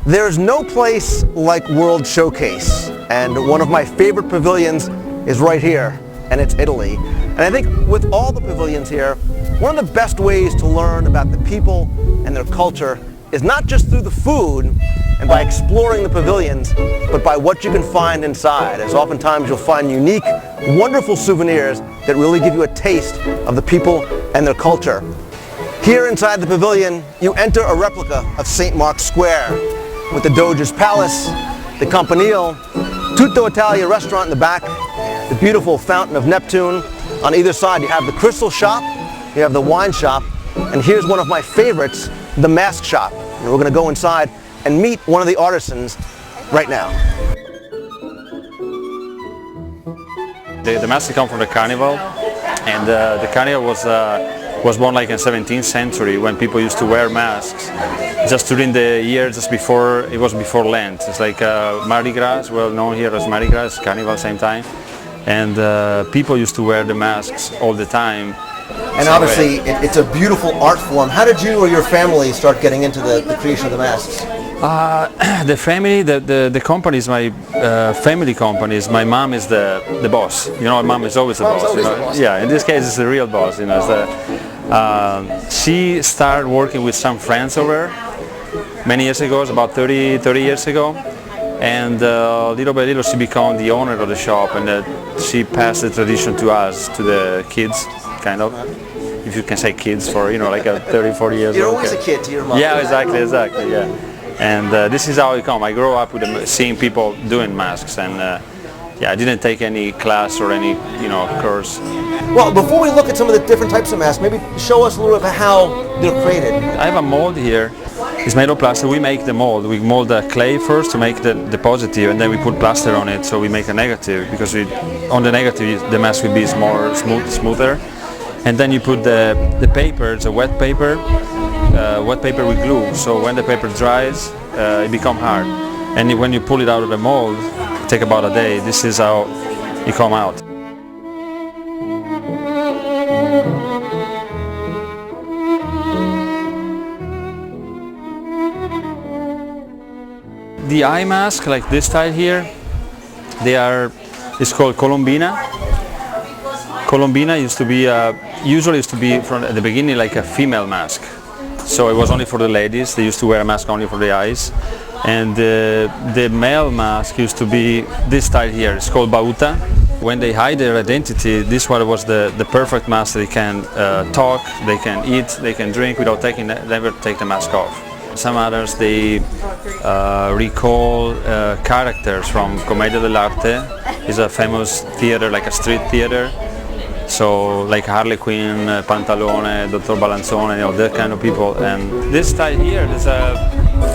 There's no place like World Showcase, and one of my favorite pavilions is right here, and it's Italy. And I think with all the pavilions here, one of the best ways to learn about the people and their culture is not just through the food and by exploring the pavilions, but by what you can find inside, as oftentimes you'll find unique, wonderful souvenirs that really give you a taste of the people and their culture. Here inside the pavilion, you enter a replica of St. Mark's Square, with the Doge's Palace, the Campanile, Tutto Italia restaurant in the back, the beautiful Fountain of Neptune. On either side you have the Crystal Shop, you have the wine shop, and here's one of my favorites, the Mask Shop. And we're going to go inside and meet one of the artisans right now. The masks come from the Carnival, and the Carnival was born like in the 17th century when people used to wear masks just during the year just before, it was before Lent. It's like Mardi Gras, well known here as Mardi Gras, Carnival same time, and people used to wear the masks all the time. And obviously it's a beautiful art form. How did you or your family start getting into the creation of the masks? The family, the company is my family companies. My mom is the boss. You know, my mom is always the boss. Always you know? the boss. Yeah, in this case, it's the real boss. You know, she started working with some friends over many years ago, about 30 years ago, and little by little she became the owner of the shop, and she passed the tradition to us, to the kids, kind of. If you can say kids for, you know, like a 30, 40 years old. You're always a kid to your mom. Yeah, exactly, yeah. And this is how it come. I grew up with seeing people doing masks, and yeah, I didn't take any class or any, you know, course. Well, before we look at some of the different types of masks, maybe show us a little bit of how they're created. I have a mold here. It's made of plaster. We make the mold. We mold the clay first to make the positive, and then we put plaster on it, so we make a negative, because on the negative the mask will be more smoother. And then you put the paper, it's a wet paper with glue, so when the paper dries, it becomes hard. And when you pull it out of the mold, it takes about a day. This is how it comes out. The eye mask, like this style here, it's called Colombina. Colombina usually used to be from at the beginning like a female mask. So it was only for the ladies. They used to wear a mask only for the eyes. And the male mask used to be this style here. It's called Bauta. When they hide their identity, this one was the perfect mask. They can talk, they can eat, they can drink without never take the mask off. Some others, they recall characters from Commedia dell'arte. It's a famous theater, like a street theater. So like Harley Quinn, Pantalone, Dr. Balanzone, you know, that kind of people. And this style here, this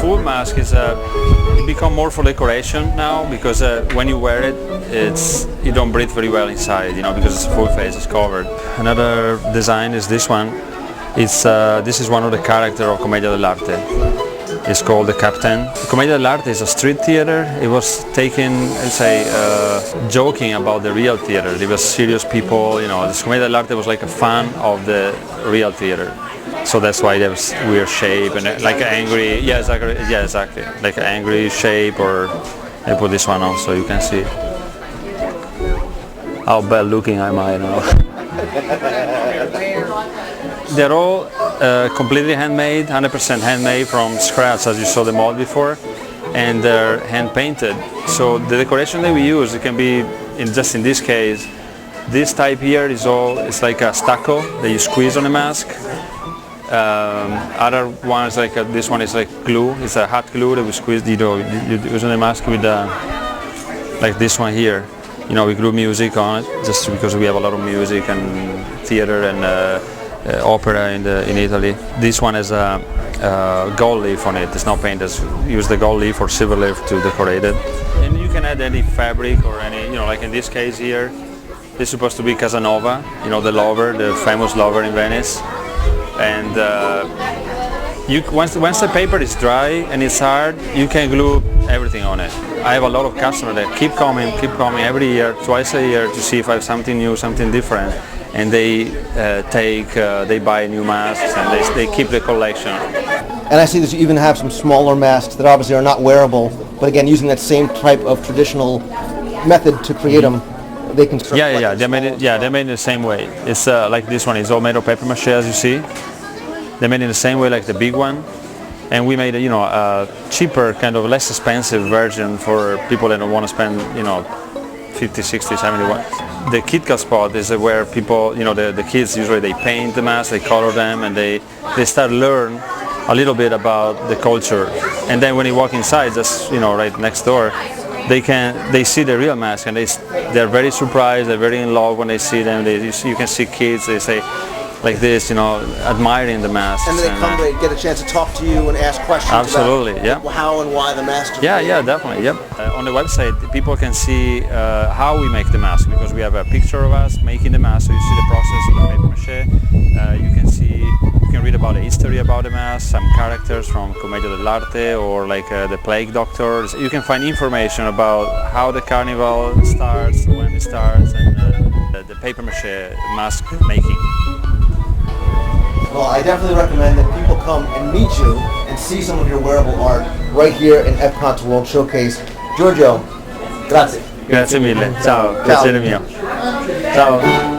full mask, it become more for decoration now, because when you wear it, you don't breathe very well inside, you know, because it's full face, it's covered. Another design is this one. This is one of the characters of Commedia dell'arte. It's called the Captain. Commedia dell'arte is a street theater. It was taken, let's say, joking about the real theater. It was serious people, you know. This Commedia dell'arte was like a fan of the real theater. So that's why it has weird shape and like an angry, yeah, exactly, like an angry shape. Or I put this one on so you can see how bad looking am I now. They're all completely handmade, 100% handmade from scratch, as you saw the mold before, and they're hand painted. So the decoration that we use, it can be, just in this case, this type here it's like a stucco that you squeeze on a mask. Other ones like this one is like glue. It's a hot glue that we squeeze. You use on a mask with like this one here. You know, we glue music on it just because we have a lot of music and theater and opera in Italy. This one has a gold leaf on it. It's not painted. Use the gold leaf or silver leaf to decorate it. And you can add any fabric or any, you know, like in this case here, this is supposed to be Casanova, you know, the lover, the famous lover in Venice. And once the paper is dry and it's hard, you can glue everything on it. I have a lot of customers that keep coming every year, twice a year, to see if I have something new, something different. And they buy new masks and they keep the collection. And I see that you even have some smaller masks that obviously are not wearable, but again, using that same type of traditional method to create them, they can. Yeah. They made it. Yeah, they made it the same way. It's like this one. It's all made of paper mache, as you see. They made it the same way like the big one, and we made a cheaper, kind of less expensive version for people that don't want to spend 50, 60, 70 bucks. The KitKat spot is where people, the kids usually they paint the masks, they color them, and they start learn a little bit about the culture. And then when you walk inside, just right next door, they see the real mask, and they're very surprised, they're very in love when they see them. You can see kids, they say like this, admiring the masks. And then they come, they get a chance to talk to you and ask questions. Absolutely, about how and why the masks are Yeah, definitely, yep. On the website, people can see how we make the mask, because we have a picture of us making the mask, so you see the process of the paper mache. You can read about the history about the mask, some characters from Commedia dell'arte, or like the plague doctors. You can find information about how the carnival starts, when it starts, and the paper mache mask making. Well, I definitely recommend that people come and meet you and see some of your wearable art right here in Epcot's World Showcase. Giorgio, grazie. Grazie mille. Ciao, piacere mio. Ciao.